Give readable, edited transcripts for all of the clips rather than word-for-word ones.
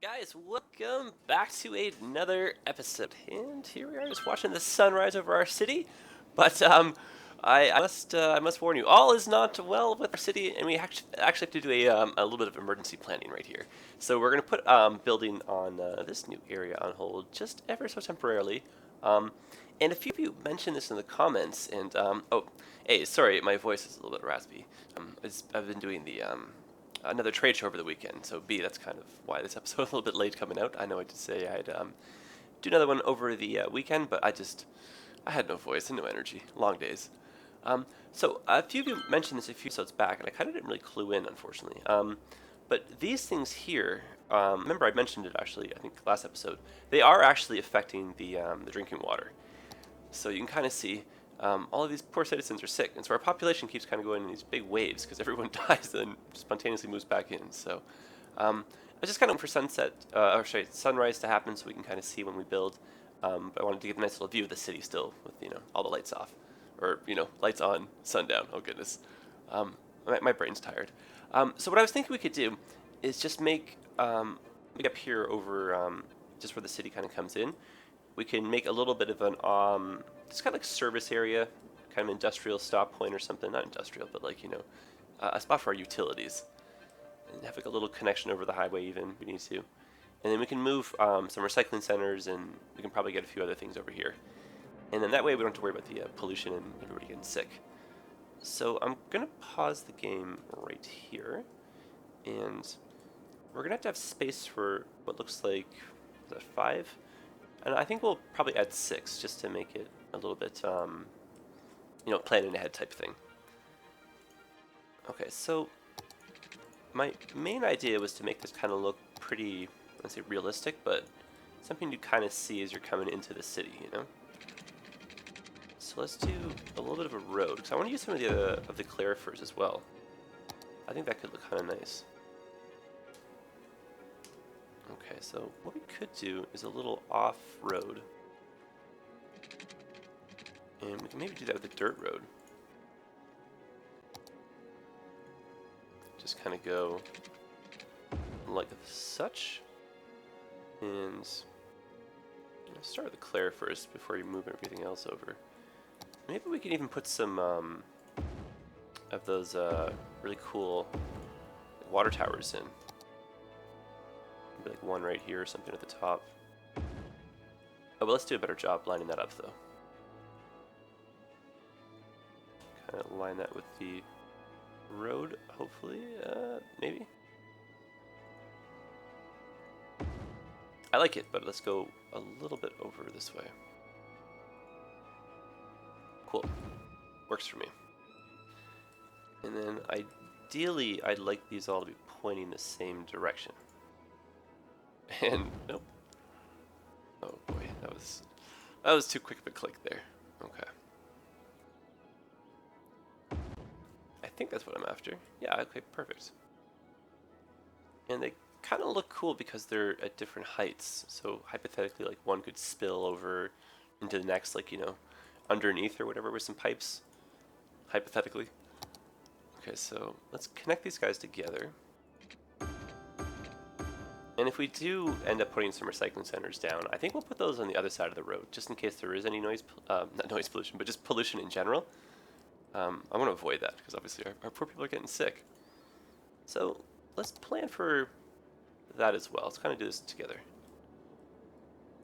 Guys, welcome back to another episode. And here we are, just watching the sunrise over our city. But I must warn you, all is not well with our city, and we actually have to do a little bit of emergency planning right here. So we're gonna put building on this new area on hold just ever so temporarily. Um, and a few of you mentioned this in the comments. And oh, hey, sorry, my voice is a little bit raspy. I've been doing the another trade show over the weekend. So B, that's kind of why this episode is a little bit late coming out. I know I did say I'd do another one over the weekend, but I had no voice and no energy. Long days. So a few of you mentioned this a few episodes back, and I kind of didn't really clue in, unfortunately. But these things here, remember I mentioned it actually, I think last episode. They are actually affecting the drinking water. So you can kind of see all of these poor citizens are sick, and so our population keeps kind of going in these big waves because everyone dies and then spontaneously moves back in. So I was just kind of waiting for sunrise to happen so we can kind of see when we build. But I wanted to get a nice little view of the city still with all the lights off, or lights on, sundown. Oh goodness, my brain's tired. So what I was thinking we could do is just make up here over just where the city kind of comes in. We can make a little bit of an just kind of like service area, kind of industrial stop point or something. Not industrial, but like a spot for our utilities, and have like a little connection over the highway even if we need to. And then we can move some recycling centers, and we can probably get a few other things over here. And then that way we don't have to worry about the pollution and everybody getting sick. So I'm gonna pause the game right here, and we're gonna have to have space for what looks like, is that 5? And I think we'll probably add 6 just to make it a little bit, planning ahead type thing. Okay, so my main idea was to make this kind of look pretty, let's say realistic, but something you kind of see as you're coming into the city. So let's do a little bit of a road, because I want to use some of the clarifiers as well. I think that could look kind of nice. Okay, so what we could do is a little off-road. And we can maybe do that with a dirt road. Just kind of go like such. And start with the clair first before you move everything else over. Maybe we can even put some of those really cool water towers in. Maybe like one right here or something at the top. Oh, but let's do a better job lining that up though. Kind of line that with the road, hopefully, maybe. I like it, but let's go a little bit over this way. Cool. Works for me. And then ideally, I'd like these all to be pointing the same direction. And nope. Oh boy, that was too quick of a click there. Okay. I think that's what I'm after. Yeah, okay, perfect. And they kind of look cool because they're at different heights. So hypothetically, like one could spill over into the next, like, underneath or whatever with some pipes. Hypothetically. Okay, so let's connect these guys together. And if we do end up putting some recycling centers down, I think we'll put those on the other side of the road, just in case there is any not noise pollution, but just pollution in general. I want to avoid that, because obviously our poor people are getting sick. So let's plan for that as well. Let's kind of do this together.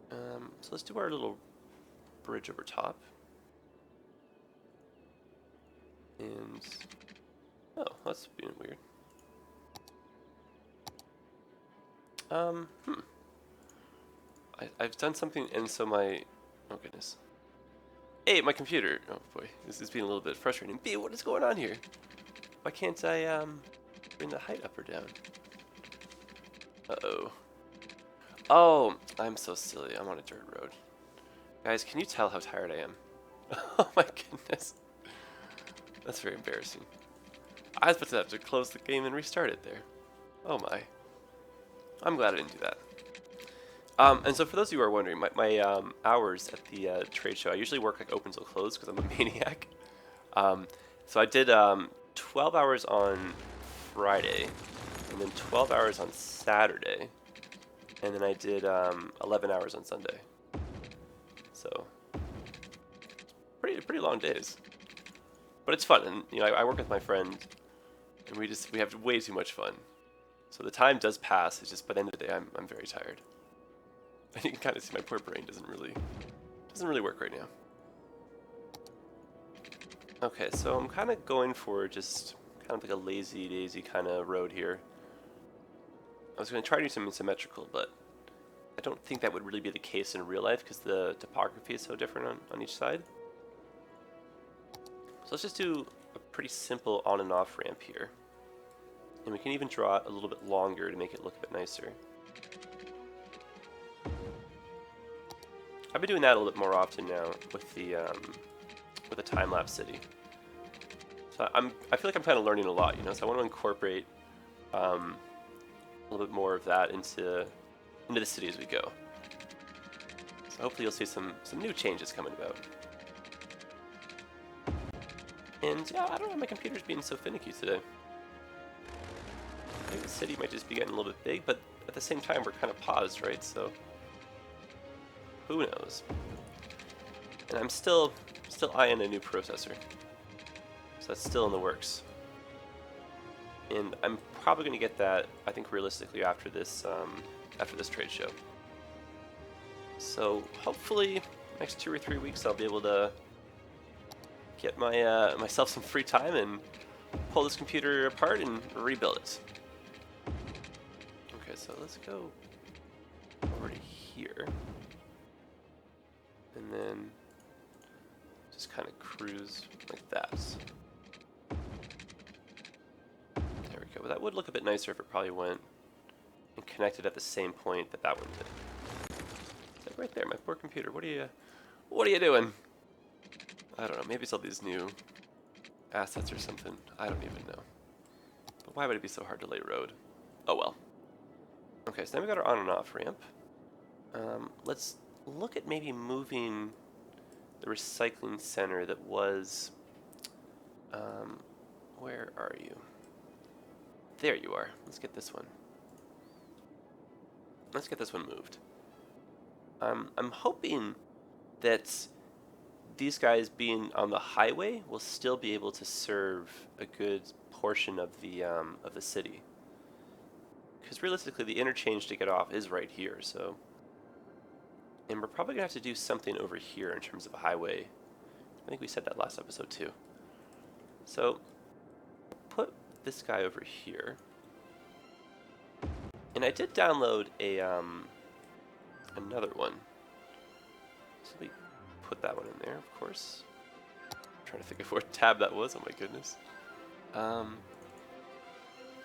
So let's do our little bridge over top. And, oh, that's being weird. I've done something, and so oh goodness. Hey, my computer. Oh boy, this is being a little bit frustrating. B, what is going on here? Why can't I, bring the height up or down? Uh-oh. Oh, I'm so silly. I'm on a dirt road. Guys, can you tell how tired I am? Oh my goodness. That's very embarrassing. I was about to have to close the game and restart it there. Oh my. I'm glad I didn't do that. And so for those of you who are wondering, my hours at the trade show, I usually work like open till close because I'm a maniac. So I did 12 hours on Friday, and then 12 hours on Saturday. and then I did 11 hours on Sunday. So pretty long days, but it's fun. And you know, I work with my friend, and we have way too much fun. So the time does pass. It's just by the end of the day, I'm very tired. And you can kind of see my poor brain doesn't really work right now. Okay, so I'm kind of going for just kind of like a lazy daisy kind of road here. I was going to try to do something symmetrical, but I don't think that would really be the case in real life because the topography is so different on each side. So let's just do a pretty simple on and off ramp here. And we can even draw it a little bit longer to make it look a bit nicer. I've been doing that a little bit more often now with the time-lapse city. So I feel like I'm kind of learning a lot, you know. So I want to incorporate a little bit more of that into the city as we go. So hopefully you'll see some new changes coming about. And yeah, I don't know, my computer's being so finicky today. I think the city might just be getting a little bit big, but at the same time we're kind of paused, right? So who knows? And I'm still eyeing a new processor. So that's still in the works. And I'm probably going to get that, I think, realistically after this trade show. So hopefully next 2 or 3 weeks I'll be able to get my myself some free time and pull this computer apart and rebuild it. Okay, so let's go over to here. And then just kind of cruise like that. There we go. But that would look a bit nicer if it probably went and connected at the same point that one did. Is that right there, my poor computer? What are you doing? I don't know. Maybe it's all these new assets or something. I don't even know. But why would it be so hard to lay road? Oh well. Okay, so now we got our on and off ramp. Let's look at maybe moving the recycling center that was, where are you? There you are. Let's get this one. Let's get this one moved. I'm hoping that these guys being on the highway will still be able to serve a good portion of the city. Because realistically, the interchange to get off is right here, so. And we're probably going to have to do something over here in terms of a highway. I think we said that last episode too. So, put this guy over here. And I did download a another one. So let me put that one in there, of course. I'm trying to think of what tab that was, oh my goodness.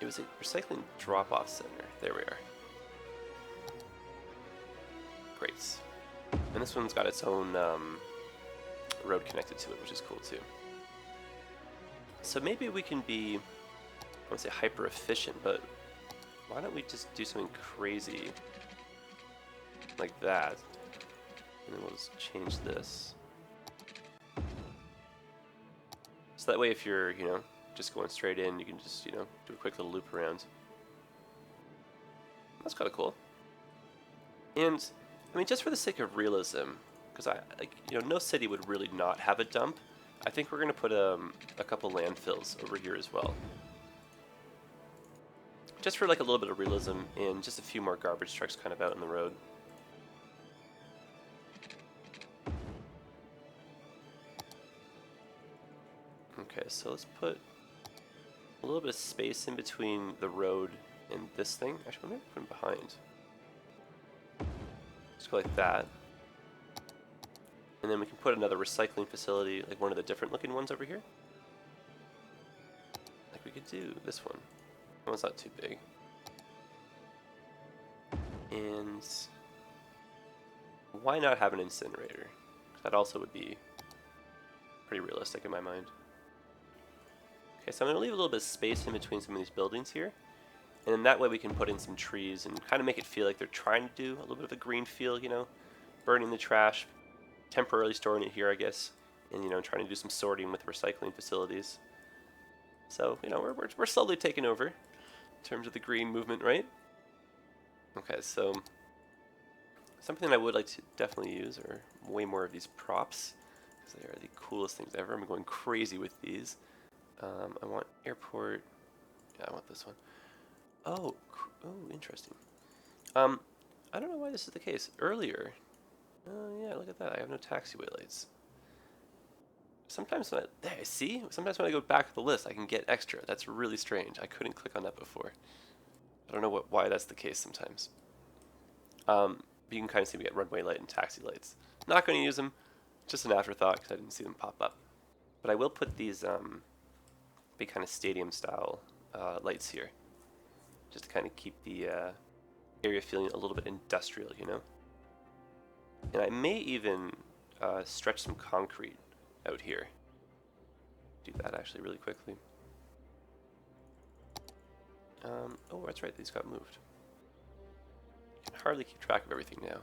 It was a recycling drop-off center. There we are. Great. And this one's got its own road connected to it, which is cool too. So maybe we can be, I won't say hyper efficient, but why don't we just do something crazy like that? And then we'll just change this. So that way if you're, you know, just going straight in, you can just, you know, do a quick little loop around. That's kind of cool. And I mean, just for the sake of realism, because no city would really not have a dump. I think we're going to put a couple landfills over here as well. Just for like a little bit of realism and just a few more garbage trucks kind of out in the road. Okay, so let's put a little bit of space in between the road and this thing. Actually, maybe put them behind. Just go like that. And then we can put another recycling facility, like one of the different looking ones over here. Like we could do this one. That one's not too big. And why not have an incinerator? That also would be pretty realistic in my mind. Okay, so I'm going to leave a little bit of space in between some of these buildings here. And then that way we can put in some trees and kind of make it feel like they're trying to do a little bit of a green feel, you know, burning the trash, temporarily storing it here, I guess, and, you know, trying to do some sorting with recycling facilities. So, you know, we're slowly taking over in terms of the green movement, right? Okay, so something I would like to definitely use are way more of these props, because they are the coolest things ever. I'm going crazy with these. I want airport. Yeah, I want this one. Oh, oh, interesting. I don't know why this is the case. Earlier, yeah, look at that. I have no taxiway lights. Sometimes when there, see? Sometimes when I go back to the list, I can get extra. That's really strange. I couldn't click on that before. I don't know why that's the case sometimes. But you can kind of see we get runway light and taxi lights. Not going to use them. Just an afterthought because I didn't see them pop up. But I will put these big kind of stadium style lights here, just to kind of keep the area feeling a little bit industrial, you know? And I may even stretch some concrete out here. Do that actually really quickly. Oh, that's right, these got moved. I can hardly keep track of everything now.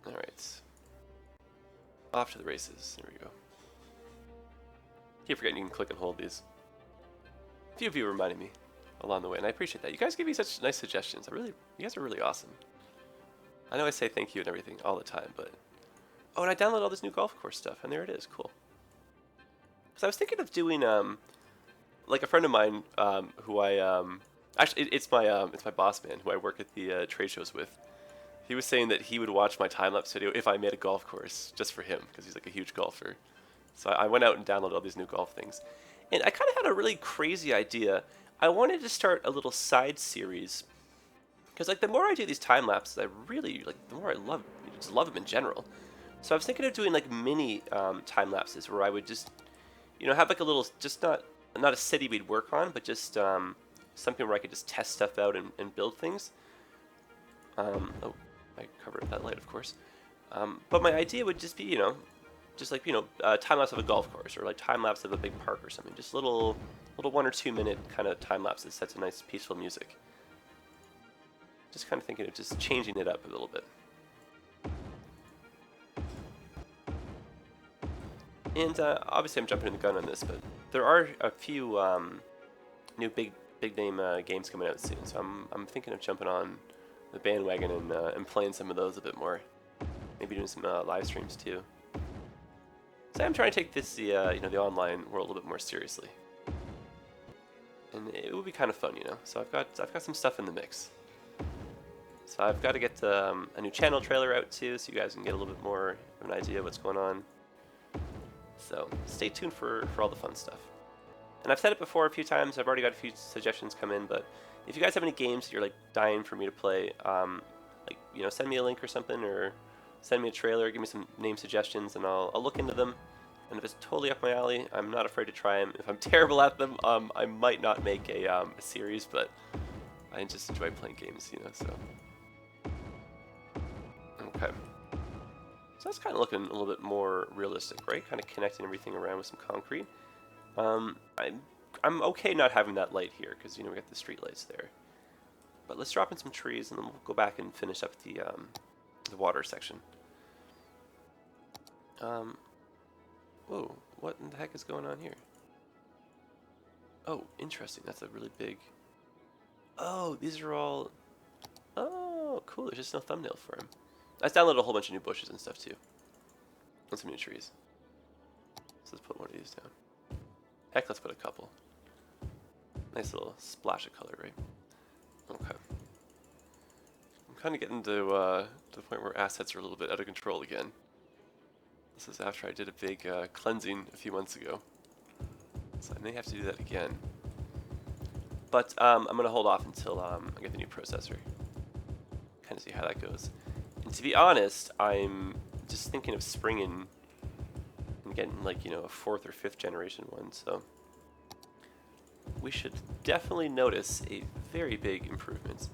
Alright. Off to the races. There we go. Keep forgetting you can click and hold these. A few of you reminded me along the way, and I appreciate that. You guys give me such nice suggestions. You guys are really awesome. I know I say thank you and everything all the time, but... Oh, and I downloaded all this new golf course stuff, and there it is. Cool. So I was thinking of doing, like a friend of mine, who I, actually, it's my boss man, who I work at the trade shows with. He was saying that he would watch my time-lapse video if I made a golf course just for him, because he's like a huge golfer. So I went out and downloaded all these new golf things. And I kind of had a really crazy idea. I wanted to start a little side series. Because like the more I do these time lapses, I really like the more I just love them in general. So I was thinking of doing like mini time lapses where I would just, you know, have like a little, just not a city we'd work on, but just something where I could just test stuff out and build things. Oh, I covered that light, of course. But my idea would just be, you know, just like, you know, time lapse of a golf course or like time lapse of a big park or something. Just little 1 or 2 minute kind of time lapses set to nice peaceful music. Just kind of thinking of just changing it up a little bit. And obviously I'm jumping the gun on this, but there are a few new big name games coming out soon. So I'm thinking of jumping on the bandwagon and playing some of those a bit more. Maybe doing some live streams too. So I'm trying to take this you know, the online world a little bit more seriously, and it will be kind of fun, you know. So I've got some stuff in the mix. So I've got to get a new channel trailer out too, so you guys can get a little bit more of an idea of what's going on. So stay tuned for all the fun stuff. And I've said it before a few times. I've already got a few suggestions come in, but if you guys have any games that you're like dying for me to play, like, you know, send me a link or something, or send me a trailer, give me some name suggestions, and I'll look into them. And if it's totally up my alley, I'm not afraid to try them. If I'm terrible at them, I might not make a series, but I just enjoy playing games, you know, so. Okay. So that's kind of looking a little bit more realistic, right? Kind of connecting everything around with some concrete. I'm okay not having that light here, because, you know, we got the street lights there. But let's drop in some trees, and then we'll go back and finish up the water section. Whoa, what in the heck is going on here? Oh, interesting. That's a really big... Oh, these are all... Oh, cool. There's just no thumbnail for him. I downloaded a whole bunch of new bushes and stuff, too. And some new trees. So let's put one of these down. Heck, let's put a couple. Nice little splash of color, right? Okay. I'm kind of getting to the point where assets are a little bit out of control again. This is after I did a big cleansing a few months ago. So I may have to do that again. But I'm going to hold off until I get the new processor. Kind of see how that goes. And to be honest, I'm just thinking of springing and getting, like, you know, a 4th or 5th generation one. So we should definitely notice a very big improvement.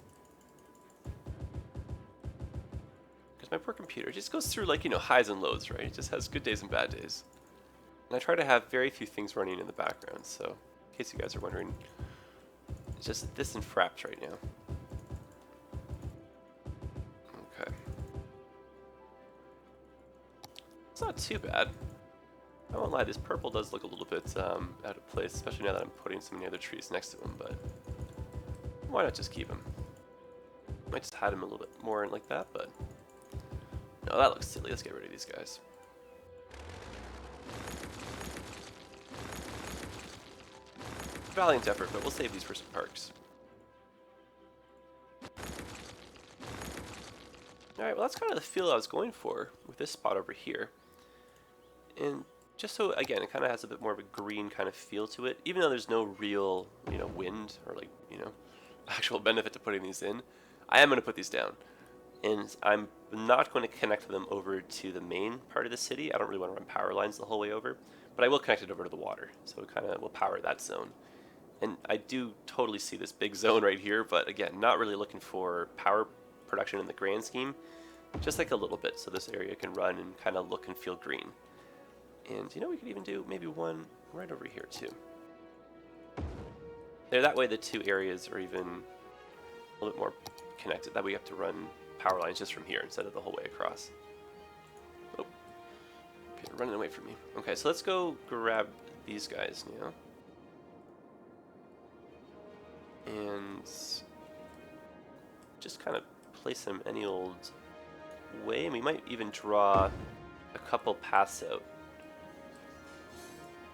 My poor computer just goes through, like, you know, highs and lows, right? It just has good days and bad days. And I try to have very few things running in the background, so in case you guys are wondering, it's just this and Fraps right now. Okay. It's not too bad. I won't lie, this purple does look a little bit out of place, especially now that I'm putting some of the other trees next to them, but why not just keep them? Might just hide him a little bit more in like that, but no, that looks silly. Let's get rid of these guys. Valiant effort, but we'll save these for some perks. Alright, well that's kind of the feel I was going for with this spot over here. And just so, again, it kind of has a bit more of a green kind of feel to it, even though there's no real, you know, wind or like, you know, actual benefit to putting these in. I am going to put these down. And I'm not going to connect them over to the main part of the city. I don't really want to run power lines the whole way over, but I will connect it over to the water. So it kind of will power that zone. And I do totally see this big zone right here, but again, not really looking for power production in the grand scheme, just like a little bit, so this area can run and kind of look and feel green. And you know, we could even do maybe one right over here too. There, that way the two areas are even a little bit more connected. That way you have to run power lines just from here instead of the whole way across. Oh, okay, running away from me. Okay, so let's go grab these guys now. And just kind of place them any old way, and we might even draw a couple paths out.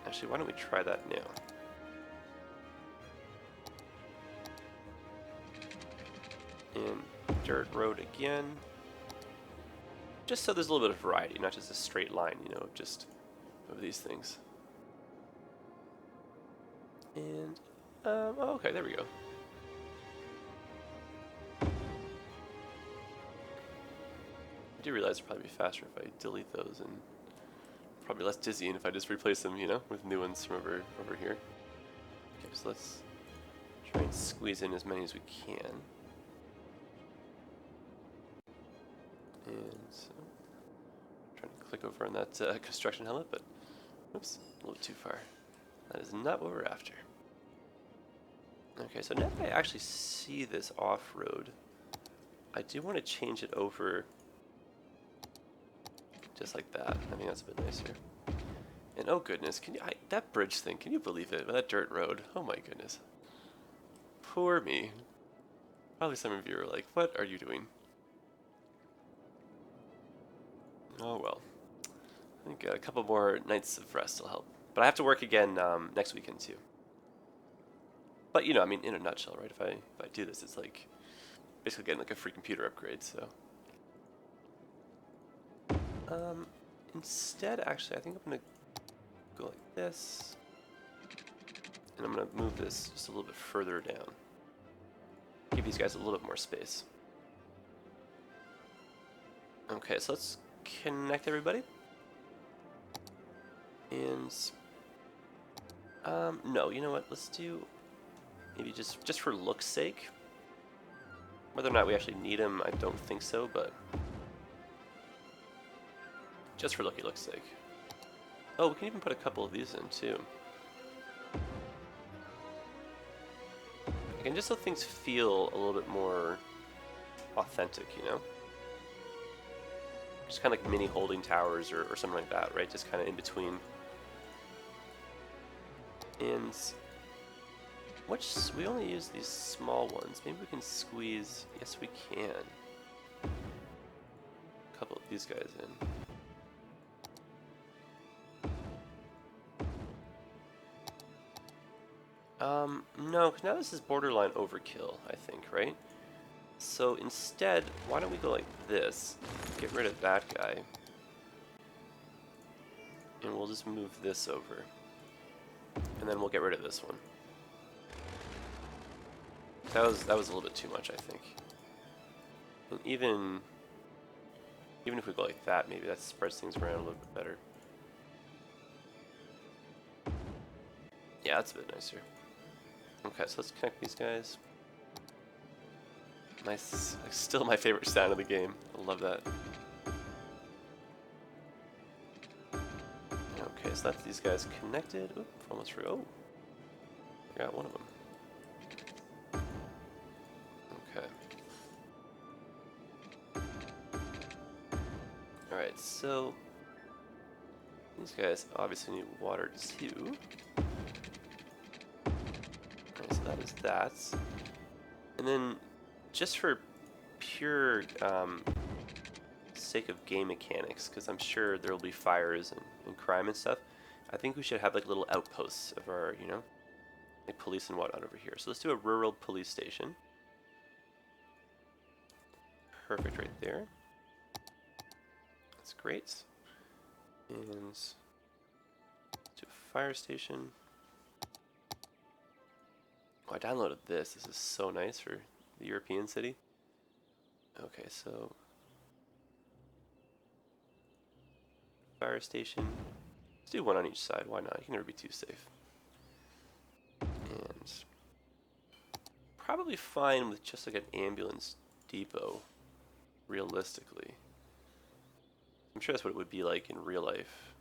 Actually, why don't we try that now? And dirt road again. Just so there's a little bit of variety, not just a straight line, you know, just of these things. And, oh, okay, there we go. I do realize it'd probably be faster if I delete those, and probably less dizzying if I just replace them, you know, with new ones from over here. Okay, so let's try and squeeze in as many as we can. And so, trying to click over on that construction helmet, but oops, a little too far. That is not what we're after. Okay, so now that I actually see this off-road, I do want to change it over just like that. I think that's a bit nicer. And oh goodness, can you, that bridge thing, can you believe it? That dirt road, oh my goodness. Poor me. Probably some of you are like, what are you doing? Oh well. I think a couple more nights of rest will help. But I have to work again next weekend too. But you know, I mean, in a nutshell, right? If I do this, it's like basically getting like a free computer upgrade, so. Instead, actually, I think I'm gonna go like this, and I'm gonna move this just a little bit further down. Give these guys a little bit more space. Okay, so let's connect everybody. And no, you know what? Let's do maybe just for looks' sake. Whether or not we actually need them, I don't think so, but just for looks' sake. Oh, we can even put a couple of these in too. Again, just so things feel a little bit more authentic, you know? Just kind of like mini holding towers or something like that, right? Just kind of in between. And we only use these small ones. Maybe we can squeeze, yes we can, a couple of these guys in. No, because now this is borderline overkill, I think, right? So instead, why don't we go like this, get rid of that guy, and we'll just move this over, and then we'll get rid of this one. That was a little bit too much, I think. And even if we go like that, maybe that spreads things around a little bit better. Yeah, that's a bit nicer. Okay, so let's connect these guys. Nice, still my favorite sound of the game. I love that. Okay, so that's these guys connected. Oop, almost forgot. Oh, forgot one of them. Okay. Alright, so these guys obviously need water too. Alright, so that is that. And then just for pure sake of game mechanics, because I'm sure there will be fires and crime and stuff, I think we should have like little outposts of our, you know, like police and whatnot over here. So let's do a rural police station. Perfect right there. That's great. And let's do a fire station. Oh, I downloaded this. This is so nice for the European city. Okay, so fire station. Let's do one on each side. Why not? You can never be too safe. And probably fine with just like an ambulance depot, realistically. I'm sure that's what it would be like in real life.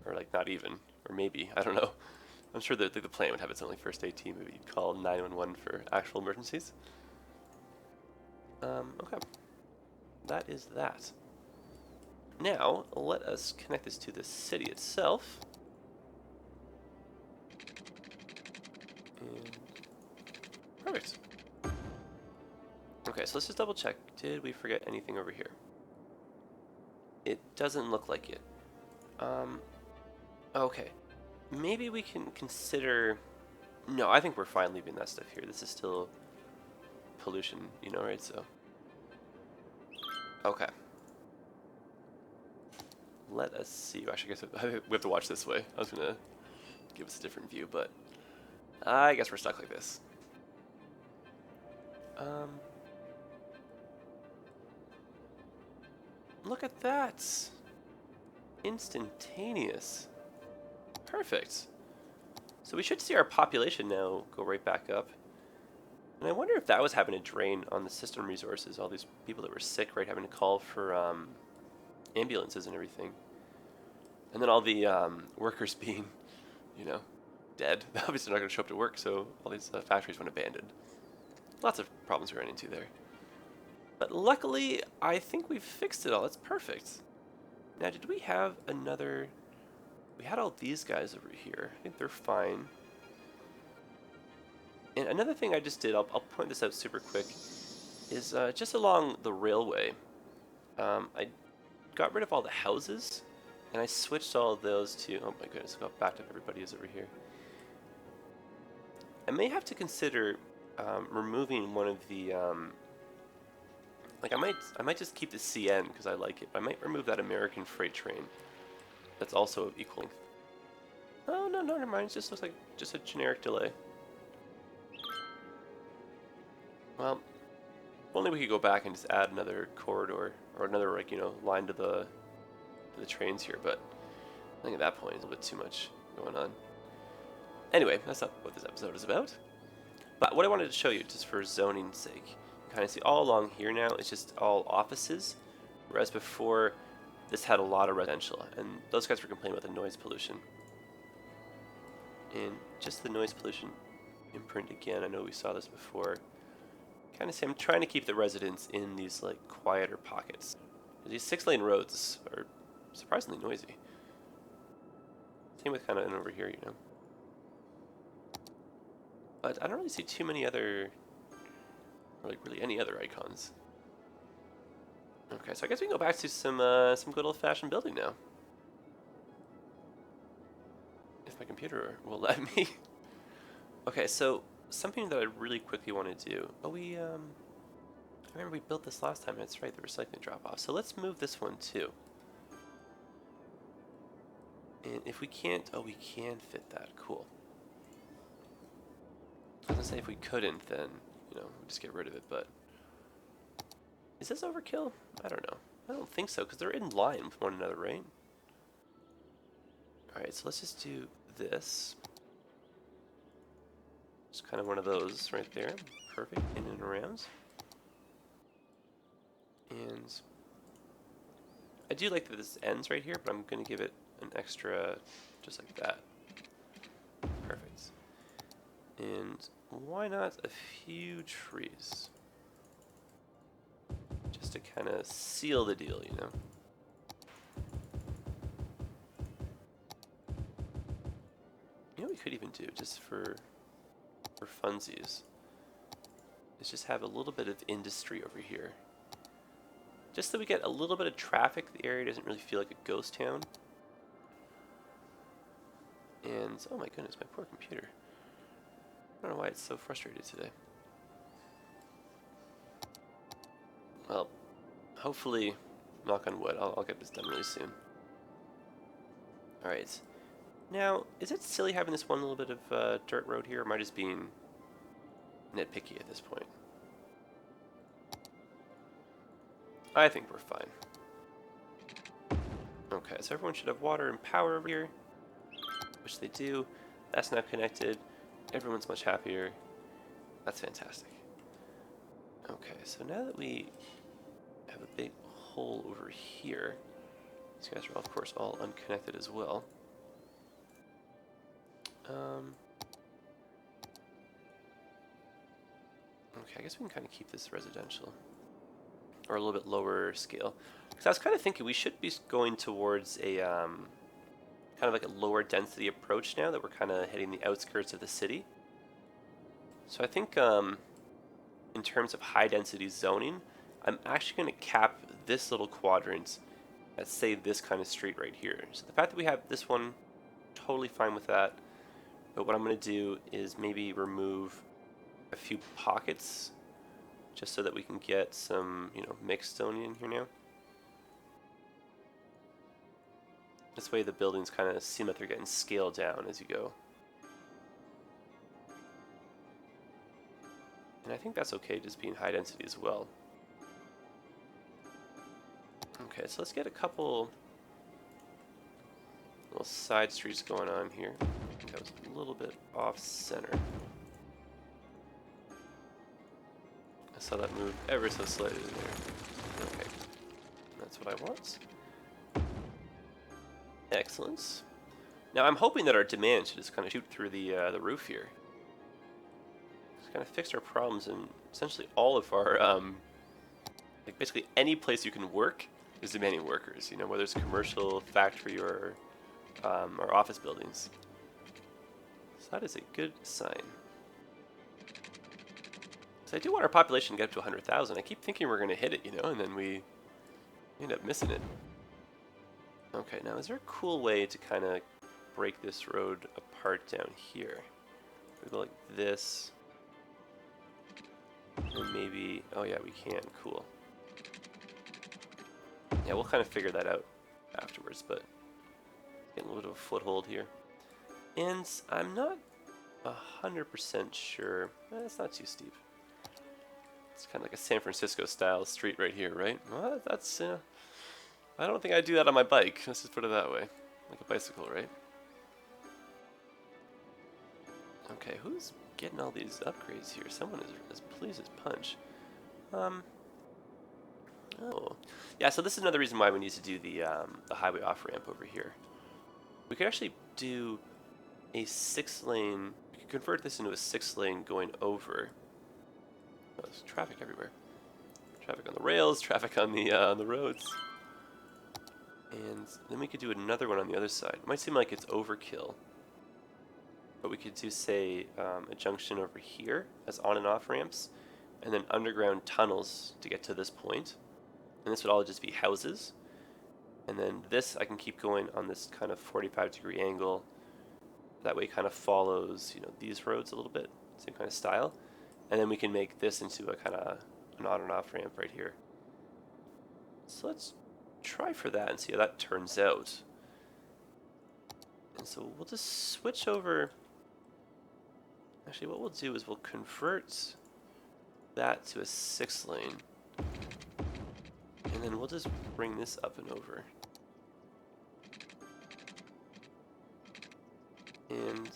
Or like not even. Or maybe. I don't know. I'm sure that the plane would have its own like first aid team. Maybe you'd call 911 for actual emergencies. Okay. That is that. Now, let us connect this to the city itself. And perfect. Okay, so let's just double check. Did we forget anything over here? It doesn't look like it. Okay. Maybe we can consider... No, I think we're fine leaving that stuff here. This is still pollution, you know, right? So... Okay. Let us see. Actually, I guess we have to watch this way. I was going to give us a different view, but... I guess we're stuck like this. Look at that! Instantaneous. Perfect. So we should see our population now go right back up. And I wonder if that was having a drain on the system resources, all these people that were sick, right, having to call for ambulances and everything. And then all the workers being, you know, dead. Obviously not going to show up to work, so all these factories went abandoned. Lots of problems we ran into there. But luckily, I think we've fixed it all. It's perfect. Now, did we have another... We had all these guys over here. I think they're fine. And another thing I just did, I'll point this out super quick, is just along the railway, I got rid of all the houses, and I switched all of those to... Oh my goodness, look how backed up everybody is over here. I may have to consider removing one of the... like, I might just keep the CN because I like it. I might remove that American freight train. That's also of equal length. Oh, no, never mind. It just looks like just a generic delay. Well, if only we could go back and just add another corridor or another, like, you know, line to the trains here, but I think at that point it's a little bit too much going on. Anyway, that's not what this episode is about. But what I wanted to show you, just for zoning's sake, you kind of see all along here now, it's just all offices, whereas before this had a lot of residential, and those guys were complaining about the noise pollution. And just the noise pollution imprint again, I know we saw this before. Kind of say I'm trying to keep the residents in these like quieter pockets. These 6-lane roads are surprisingly noisy. Same with kind of over here, you know. But I don't really see too many other, or like really any other icons. Okay, so I guess we can go back to some good old-fashioned building now. If my computer will let me. Okay, so something that I really quickly want to do. Oh, I remember we built this last time. That's right, the recycling drop-off. So let's move this one too. And if we can't, oh, we can fit that. Cool. I was gonna say if we couldn't, then you know, we'd just get rid of it. But is this overkill? I don't know. I don't think so because they're in line with one another, right? All right, so let's just do this. It's kind of one of those right there. Perfect, in and around. And I do like that this ends right here, but I'm going to give it an extra, just like that. Perfect. And why not a few trees? Just to kind of seal the deal, you know? You know what we could even do, just for funsies, is just have a little bit of industry over here. Just so we get a little bit of traffic, the area doesn't really feel like a ghost town. And, oh my goodness, my poor computer. I don't know why it's so frustrated today. Well, hopefully, knock on wood, I'll get this done really soon. Alright. Now, is it silly having this one little bit of dirt road here, or am I just being nitpicky at this point? I think we're fine. Okay, so everyone should have water and power over here, which they do. That's now connected. Everyone's much happier. That's fantastic. Okay, so now that we have a big hole over here, these guys are, of course, all unconnected as well. Okay, I guess we can kind of keep this residential, or a little bit lower scale. Because I was kind of thinking we should be going towards a kind of like a lower density approach now that we're kind of hitting the outskirts of the city. So I think in terms of high density zoning, I'm actually going to cap this little quadrant at, say, this kind of street right here. So the fact that we have this one, totally fine with that. But what I'm going to do is maybe remove a few pockets just so that we can get some, you know, mixed zoning in here now. This way the buildings kind of seem like they're getting scaled down as you go. And I think that's okay just being high density as well. Okay, so let's get a couple little side streets going on here. I think that was a little bit off center. I saw that move ever so slightly there. Okay, that's what I want. Excellent. Now I'm hoping that our demand should just kind of shoot through the roof here. Just kind of fix our problems, and essentially all of our like basically any place you can work is demanding workers. You know, whether it's a commercial, factory, or office buildings. So that is a good sign. So I do want our population to get up to 100,000. I keep thinking we're going to hit it, you know, and then we end up missing it. Okay, now is there a cool way to kind of break this road apart down here? We go like this, and maybe, oh yeah, we can, cool. Yeah, we'll kind of figure that out afterwards, but getting a little bit of a foothold here. And I'm not 100% sure, it's not too steep. It's kind of like a San Francisco style street right here, right? Well, that's, I don't think I'd do that on my bike. Let's just put it that way. Like a bicycle, right? Okay, who's getting all these upgrades here? Someone is as pleased as punch. Oh. Yeah, so this is another reason why we need to do the highway off-ramp over here. We could actually do a 6-lane... We could convert this into a 6-lane going over. Oh, there's traffic everywhere. Traffic on the rails, traffic on the roads. And then we could do another one on the other side. It might seem like it's overkill, but we could do, say, a junction over here as on and off ramps, and then underground tunnels to get to this point. And this would all just be houses. And then this I can keep going on this kind of 45-degree angle. That way it kind of follows, you know, these roads a little bit, same kind of style. And then we can make this into a kind of an on and off ramp right here. So let's try for that and see how that turns out. And so we'll just switch over. Actually, what we'll do is we'll convert that to a 6-lane. And then we'll just bring this up and over. And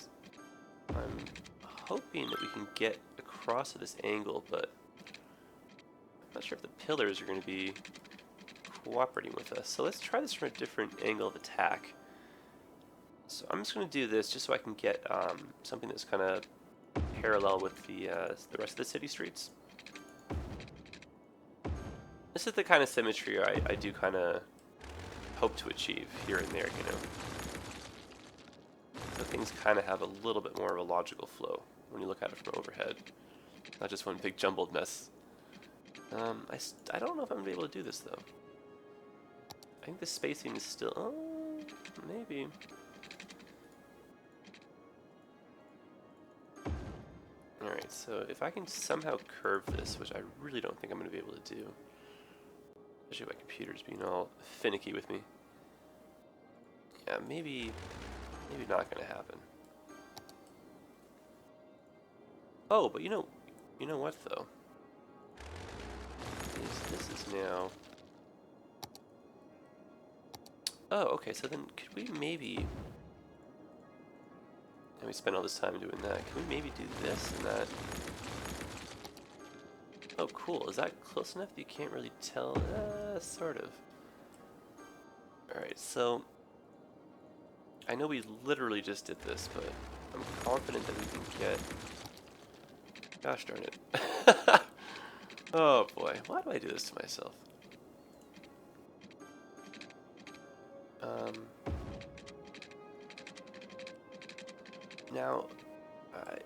I'm hoping that we can get across to this angle, but I'm not sure if the pillars are going to be cooperating with us. So let's try this from a different angle of attack. So I'm just going to do this just so I can get something that's kind of parallel with the rest of the city streets. This is the kind of symmetry I do kind of hope to achieve here and there, you know. So things kind of have a little bit more of a logical flow when you look at it from overhead. Not just one big jumbled mess. I don't know if I'm gonna be able to do this though. I think the spacing is still. Oh, maybe. Alright, so if I can somehow curve this, which I really don't think I'm going to be able to do, especially my computer's being all finicky with me. Yeah, maybe not going to happen. Oh, but you know what though? This is now. Oh, okay. So then, could we maybe? And we spent all this time doing that. Can we maybe do this and that? Oh, cool. Is that close enough that you can't really tell? Sort of. Alright, so I know we literally just did this, but I'm confident that we can get... Gosh darn it. Oh boy, why do I do this to myself? Now,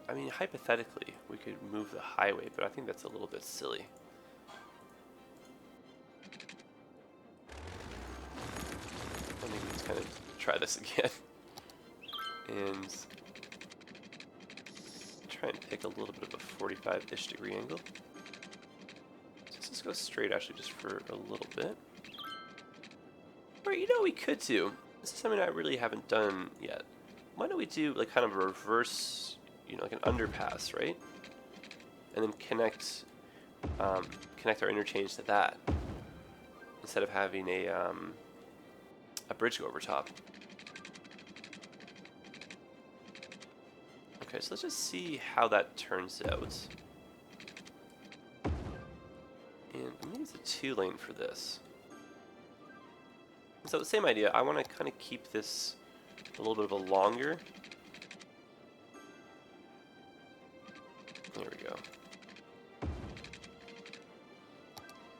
I mean, hypothetically, we could move the highway, but I think that's a little bit silly. I think we just kind of try this again. And try and pick a little bit of a 45-ish degree angle. So let's just go straight actually just for a little bit. Or you know what we could do? This is something I really haven't done yet. Why don't we do like kind of a reverse, you know, like an underpass, right? And then connect our interchange to that instead of having a bridge go over top. Okay, so let's just see how that turns out. And I'm gonna use a 2-lane for this. So same idea. I want to kind of keep this a little bit of a longer. There we go.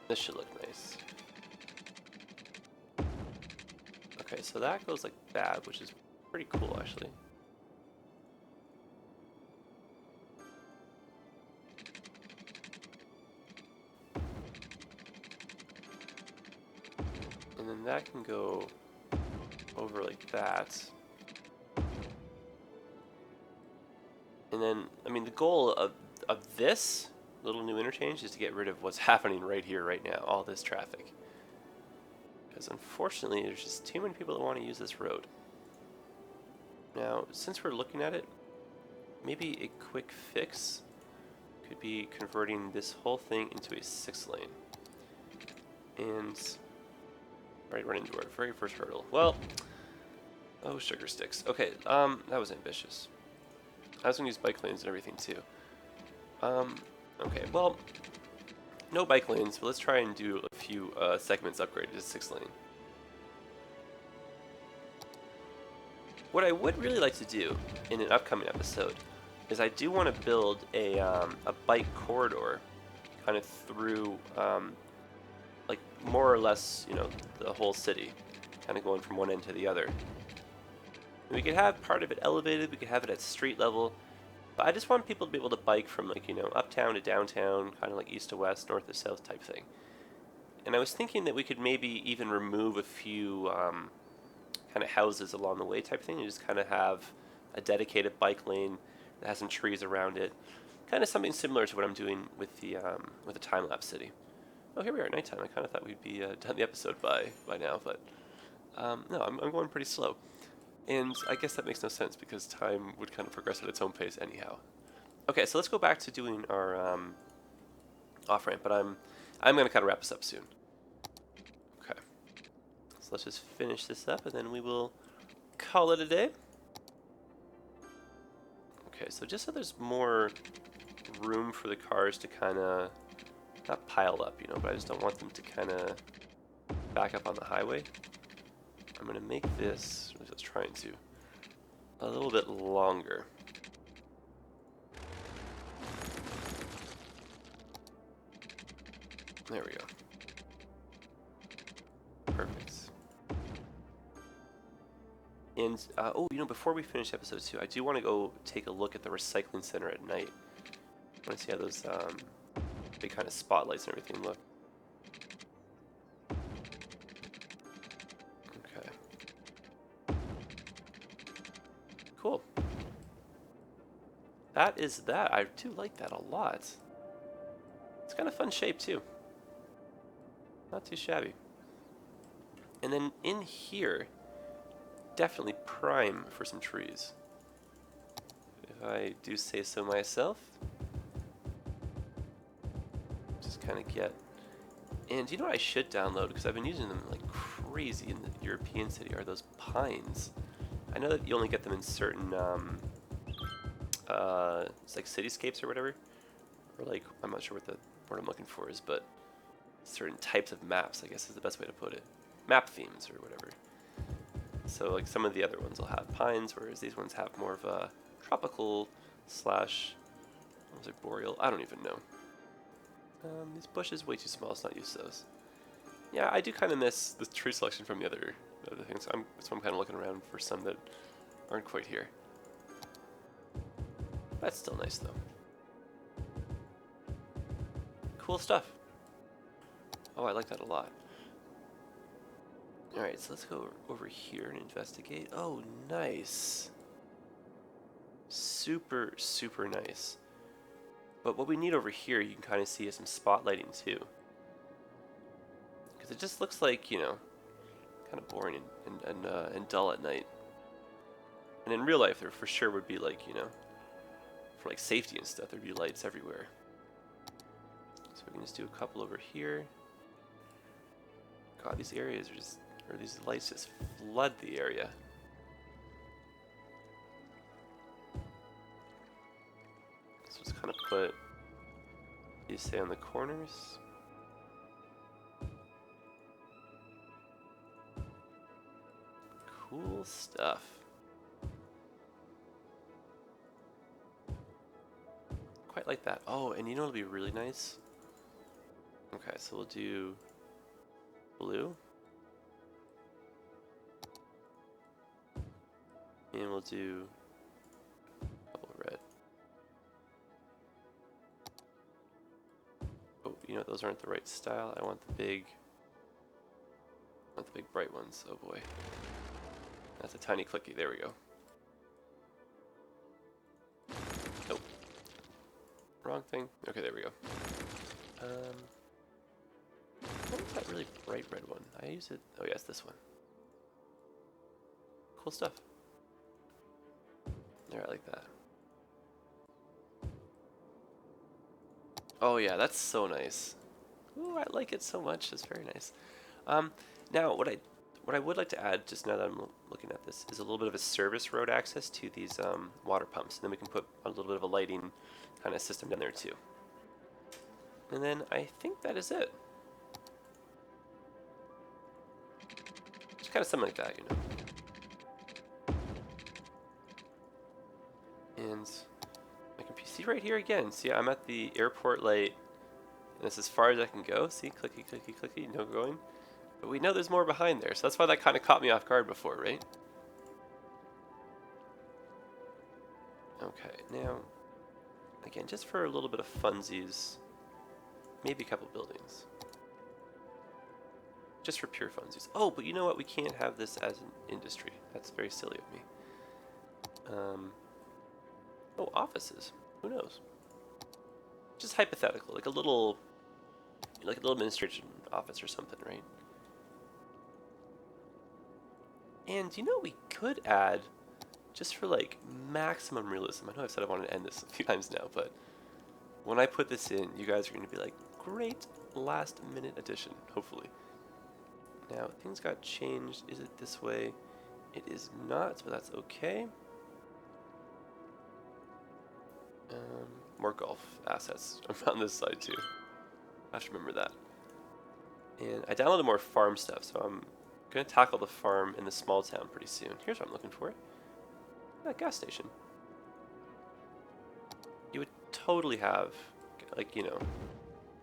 This should look nice. Okay, so that goes like that, which is pretty cool actually. And then that can go over like that. And then, I mean, the goal of this little new interchange is to get rid of what's happening right here, right now, all this traffic. Because unfortunately, there's just too many people that want to use this road. Now, since we're looking at it, maybe a quick fix could be converting this whole thing into a 6-lane. And right into our very first hurdle. Well, oh, sugar sticks. Okay, that was ambitious. I was going to use bike lanes and everything too. Okay, well, no bike lanes, but let's try and do a few segments upgraded to 6-lane. What I would really like to do in an upcoming episode is I do want to build a bike corridor kind of through, like, more or less, you know, the whole city, kind of going from one end to the other. We could have part of it elevated, we could have it at street level, but I just want people to be able to bike from, like, you know, uptown to downtown, kind of like east to west, north to south type thing. And I was thinking that we could maybe even remove a few kind of houses along the way type thing, and just kind of have a dedicated bike lane that has some trees around it. Kind of something similar to what I'm doing with the time-lapse city. Oh, here we are at nighttime. I kind of thought we'd be done the episode by now, but no, I'm going pretty slow. And I guess that makes no sense because time would kind of progress at its own pace anyhow. Okay, so let's go back to doing our off-ramp, but I'm going to kind of wrap this up soon. Okay. So let's just finish this up and then we will call it a day. Okay, so just so there's more room for the cars to kind of, not pile up, you know, but I just don't want them to kind of back up on the highway. I'm going to make this, I was trying to, a little bit longer. There we go. Perfect. And, oh, you know, before we finish episode 2, I do want to go take a look at the recycling center at night. I want to see how those big kind of spotlights and everything look. Okay. Cool. That is that. I do like that a lot. It's kind of fun shape too. Not too shabby. And then in here, definitely prime for some trees. If I do say so myself. Just kind of get. And you know what I should download, because I've been using them like crazy in the European city, are those pines. I know that you only get them in certain, it's like cityscapes or whatever. Or like, I'm not sure what the word I'm looking for is, but certain types of maps, I guess is the best way to put it. Map themes or whatever. So like some of the other ones will have pines, whereas these ones have more of a tropical slash, what was it, boreal? I don't even know. These bushes way too small, let's not use those. Yeah, I do kind of miss the tree selection from the other things. So I'm kind of looking around for some that aren't quite here. That's still nice though. Cool stuff. Oh, I like that a lot. Alright, so let's go over here and investigate. Oh, nice. Super, super nice. But what we need over here, you can kind of see, is some spotlighting too. Because it just looks like, you know, kind of boring and dull at night. And in real life, there for sure would be like, you know, for like safety and stuff, there'd be lights everywhere. So we can just do a couple over here. God, these areas are just, or these lights just flood the area. So just kind of put these, say, on the corners. Cool stuff. Quite like that. Oh, and you know what'll be really nice? Okay, so we'll do blue. And we'll do double red. Oh, you know, those aren't the right style. I want the big bright ones. Oh boy. That's a tiny clicky. There we go. Nope. Wrong thing. Okay, there we go. What was that really bright red one? I used it. Oh, yes, this one. Cool stuff. Yeah, I like that. Oh yeah, that's so nice. Ooh, I like it so much. It's very nice. Now what I would like to add, just now that I'm looking at this, is a little bit of a service road access to these water pumps, and then we can put a little bit of a lighting kind of system down there too. And then I think that is it. Just kind of something like that, you know. And I can see right here again. See, I'm at the airport light, and it's as far as I can go. See, clicky, clicky, clicky, no going. But we know there's more behind there, so that's why that kind of caught me off guard before, right? Okay, now, again, just for a little bit of funsies, maybe a couple buildings. Just for pure funsies. Oh, but you know what? We can't have this as an industry. That's very silly of me. Oh, offices. Who knows? Just hypothetical, like a little administration office or something, right? And you know we could add, just for like maximum realism. I know I've said I wanted to end this a few times now, but when I put this in, you guys are going to be like, great last minute addition, hopefully. Now, things got changed. Is it this way? It is not, but that's okay. More golf assets on this side too. I have to remember that. And I downloaded more farm stuff, so I'm going to tackle the farm in the small town pretty soon. Here's what I'm looking for. A gas station. You would totally have, like, you know,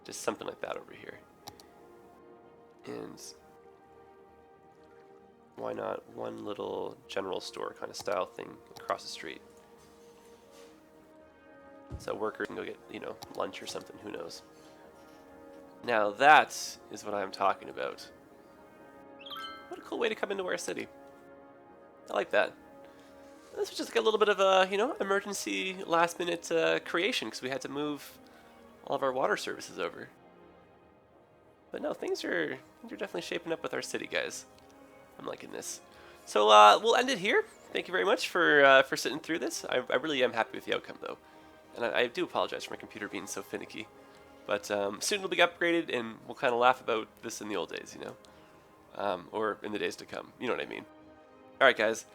just something like that over here. And why not one little general store kind of style thing across the street? so workers can go get, you know, lunch or something. Who knows? Now that is what I'm talking about. What a cool way to come into our city. I like that. This was just like a little bit of a, you know, emergency last-minute creation because we had to move all of our water services over. But no, things are definitely shaping up with our city, guys. I'm liking this. So we'll end it here. Thank you very much for sitting through this. I really am happy with the outcome, though. And I do apologize for my computer being so finicky. But soon it'll be upgraded, and we'll kind of laugh about this in the old days, you know? Or in the days to come. You know what I mean. Alright, guys.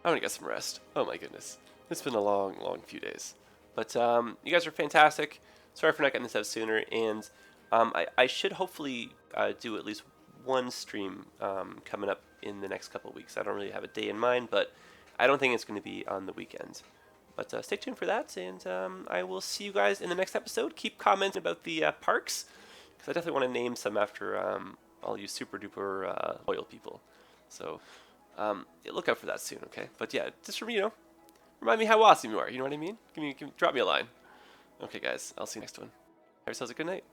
I'm gonna get some rest. Oh my goodness. It's been a long, long few days. But you guys are fantastic. Sorry for not getting this out sooner. And I should hopefully do at least one stream coming up in the next couple of weeks. I don't really have a day in mind, but I don't think it's going to be on the weekend. But stay tuned for that, and I will see you guys in the next episode. Keep commenting about the parks, because I definitely want to name some after all you super duper loyal people. So look out for that soon, okay? But yeah, just you know, remind me how awesome you are. You know what I mean? Drop me a line. Okay, guys, I'll see you next one. Have yourselves a good night.